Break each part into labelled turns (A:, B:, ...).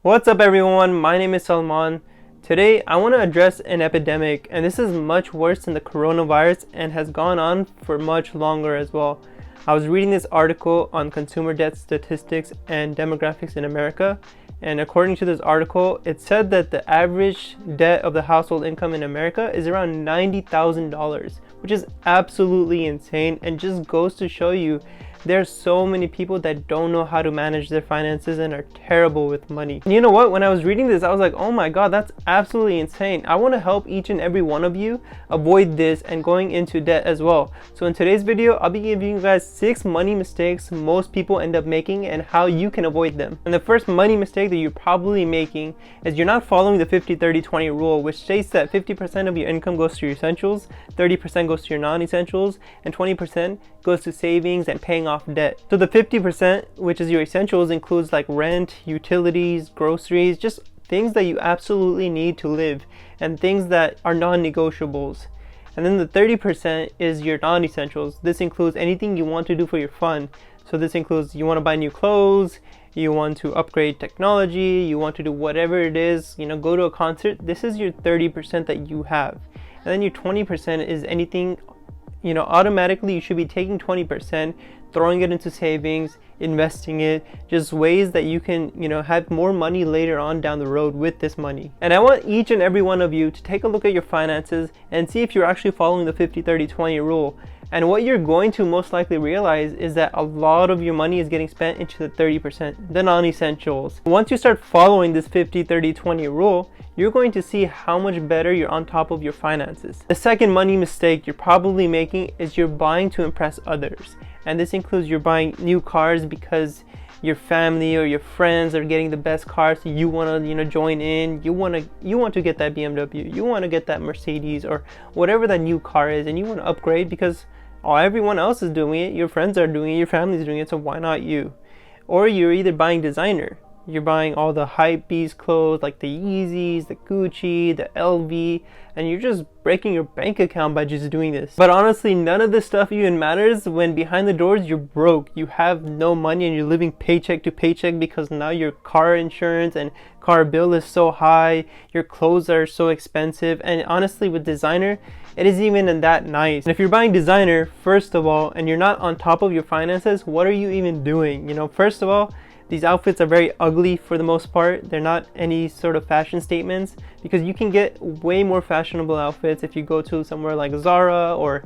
A: What's up everyone, my name is Salman. Today I want to address an epidemic, and this is much worse than the coronavirus and has gone on for much longer as well. I was reading this article on consumer debt statistics and demographics in America, and according to this article, it said that the average debt of the household income in America is around $90,000, which is absolutely insane and just goes to show you there's so many people that don't know how to manage their finances and are terrible with money. And you know what? When I was reading this, I was like, oh my god, that's absolutely insane. I want to help each and every one of you avoid this and going into debt as well. So in today's video, I'll be giving you guys 6 money mistakes most people end up making and how you can avoid them. And the first money mistake that you're probably making is you're not following the 50-30-20 rule, which states that 50% of your income goes to your essentials, 30% goes to your non-essentials, and 20% goes to savings and paying off debt. So the 50%, which is your essentials, includes like rent, utilities, groceries, just things that you absolutely need to live and things that are non-negotiables. And then the 30% is your non-essentials. This includes anything you want to do for your fun. So this includes you want to buy new clothes, you want to upgrade technology, you want to do whatever it is, go to a concert. This is your 30% that you have. And then your 20% is anything, automatically you should be taking 20%, throwing it into savings, investing it, just ways that you can, have more money later on down the road with this money. And I want each and every one of you to take a look at your finances and see if you're actually following the 50-30-20 rule. And what you're going to most likely realize is that a lot of your money is getting spent into the 30%, the non-essentials. Once you start following this 50-30-20 rule, you're going to see how much better you're on top of your finances. The second money mistake you're probably making is you're buying to impress others. And this includes you're buying new cars because your family or your friends are getting the best cars, so you want to join in. You want to get that BMW, you want to get that Mercedes or whatever that new car is, and you want to upgrade because everyone else is doing it, your friends are doing it, your family's doing it, so why not you? Or you're either buying designer. You're buying all the hypebeast clothes like the Yeezys, the Gucci, the LV, and you're just breaking your bank account by just doing this. But honestly, none of this stuff even matters when behind the doors you're broke. You have no money and you're living paycheck to paycheck because now your car insurance and car bill is so high, your clothes are so expensive, and honestly with designer, it isn't even that nice. And if you're buying designer, first of all, and you're not on top of your finances, what are you even doing? First of all, these outfits are very ugly for the most part. They're not any sort of fashion statements because you can get way more fashionable outfits if you go to somewhere like Zara or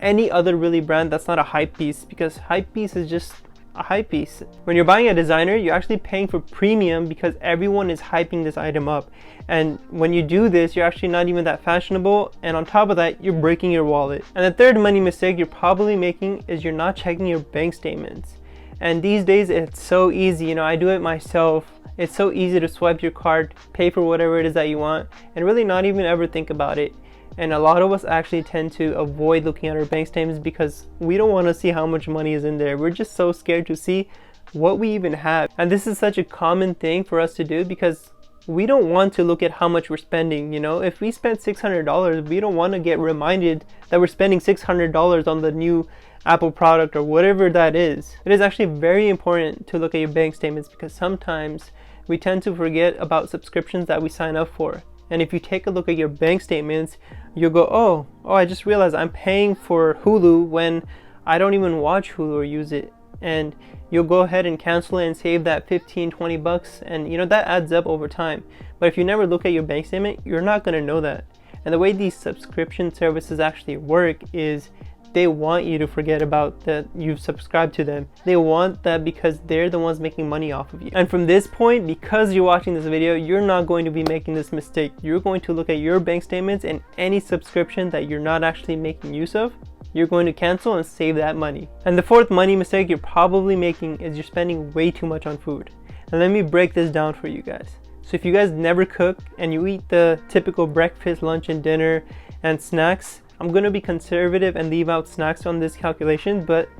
A: any other really brand that's not a hype piece, because hype piece is just a hype piece. When you're buying a designer, you're actually paying for premium because everyone is hyping this item up. And when you do this, you're actually not even that fashionable, and on top of that, you're breaking your wallet. And the third money mistake you're probably making is you're not checking your bank statements. And these days it's so easy, I do it myself. It's so easy to swipe your card, pay for whatever it is that you want, and really not even ever think about it. And a lot of us actually tend to avoid looking at our bank statements because we don't want to see how much money is in there. We're just so scared to see what we even have. And this is such a common thing for us to do because we don't want to look at how much we're spending. If we spent $600, we don't want to get reminded that we're spending $600 on the new Apple product or whatever that is. It is actually very important to look at your bank statements because sometimes we tend to forget about subscriptions that we sign up for. And if you take a look at your bank statements, you'll go, oh, I just realized I'm paying for Hulu when I don't even watch Hulu or use it. And you'll go ahead and cancel it and save that 15-20 bucks, and that adds up over time. But if you never look at your bank statement, you're not going to know that. And the way these subscription services actually work is they want you to forget about that you've subscribed to them. They want that because they're the ones making money off of you. And from this point, because you're watching this video, you're not going to be making this mistake. You're going to look at your bank statements, and any subscription that you're not actually making use of, you're going to cancel and save that money. And the fourth money mistake you're probably making is you're spending way too much on food. And let me break this down for you guys. So if you guys never cook and you eat the typical breakfast, lunch, and dinner and snacks, I'm going to be conservative and leave out snacks on this calculation, but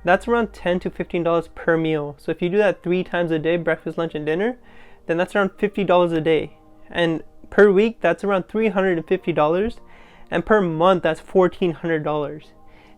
A: that's around $10 to $15 per meal. So if you do that 3 times a day, breakfast, lunch, and dinner, then that's around $50 a day. And per week, that's around $350. And per month, that's $1,400.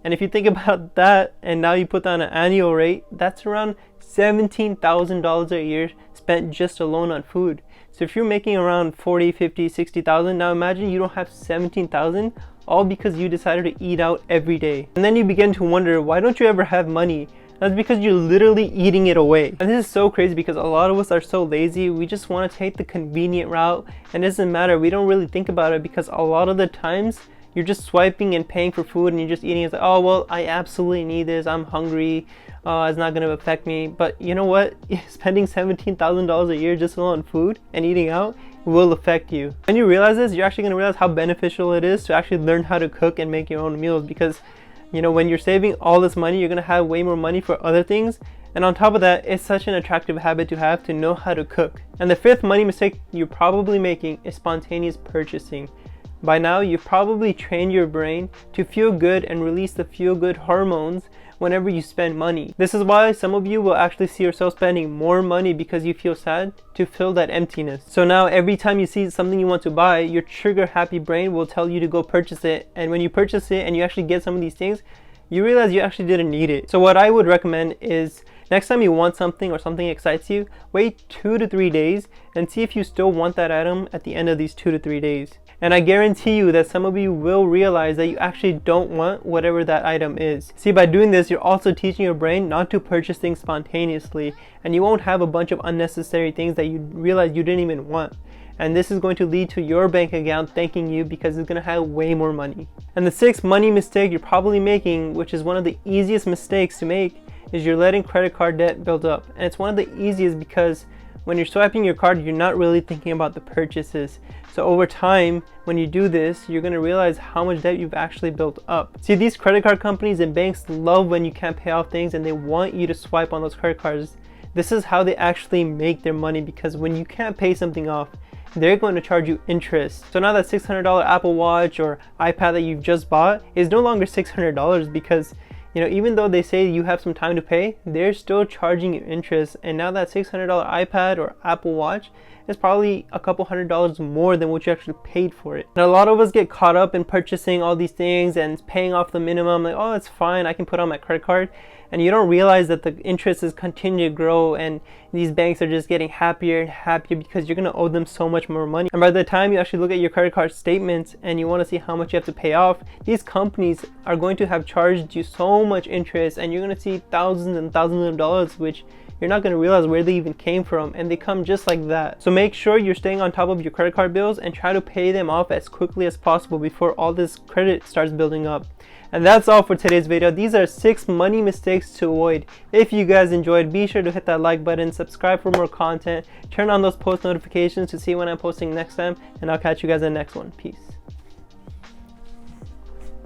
A: And if you think about that, and now you put that on an annual rate, that's around $17,000 a year spent just alone on food. So if you're making around 40, 50, 60,000, now imagine you don't have 17,000, all because you decided to eat out every day. And then you begin to wonder, why don't you ever have money? That's because you're literally eating it away. And this is so crazy because a lot of us are so lazy. We just want to take the convenient route, and it doesn't matter. We don't really think about it because a lot of the times you're just swiping and paying for food and you're just eating. It's like, oh, well, I absolutely need this. I'm hungry. It's not going to affect me. But you know what? Spending $17,000 a year just on food and eating out will affect you. When you realize this, you're actually going to realize how beneficial it is to actually learn how to cook and make your own meals, because you know, when you're saving all this money, you're going to have way more money for other things. And on top of that, it's such an attractive habit to have, to know how to cook. And the fifth money mistake you're probably making is spontaneous purchasing. By now, you've probably trained your brain to feel good and release the feel-good hormones whenever you spend money. This is why some of you will actually see yourself spending more money because you feel sad, to fill that emptiness. So now every time you see something you want to buy, your trigger happy brain will tell you to go purchase it. And when you purchase it and you actually get some of these things, you realize you actually didn't need it. So what I would recommend is, next time you want something or something excites you, wait 2 to 3 days and see if you still want that item at the end of these 2 to 3 days. And I guarantee you that some of you will realize that you actually don't want whatever that item is. See, by doing this, you're also teaching your brain not to purchase things spontaneously, and you won't have a bunch of unnecessary things that you realize you didn't even want. And this is going to lead to your bank account thanking you because it's going to have way more money. And the sixth money mistake you're probably making, which is one of the easiest mistakes to make, is you're letting credit card debt build up. And it's one of the easiest because when you're swiping your card, you're not really thinking about the purchases. So over time, when you do this, you're going to realize how much debt you've actually built up. See, these credit card companies and banks love when you can't pay off things, and they want you to swipe on those credit cards. This is how they actually make their money, because when you can't pay something off, they're going to charge you interest. So now that $600 Apple Watch or iPad that you've just bought is no longer $600, because you know, even though they say you have some time to pay, they're still charging you interest. And now that $600 iPad or Apple Watch is probably a couple $100 more than what you actually paid for it. And a lot of us get caught up in purchasing all these things and paying off the minimum, like, oh, it's fine, I can put on my credit card. And you don't realize that the interest is continuing to grow, and these banks are just getting happier and happier because you're going to owe them so much more money. And by the time you actually look at your credit card statements and you want to see how much you have to pay off, these companies are going to have charged you so much interest, and you're going to see thousands and thousands of dollars, which you're not going to realize where they even came from, and they come just like that. So make sure you're staying on top of your credit card bills and try to pay them off as quickly as possible before all this credit starts building up. And that's all for today's video. These are 6 money mistakes to avoid. If you guys enjoyed, be sure to hit that like button, subscribe for more content, turn on those post notifications to see when I'm posting next time, and I'll catch you guys in the next one. Peace.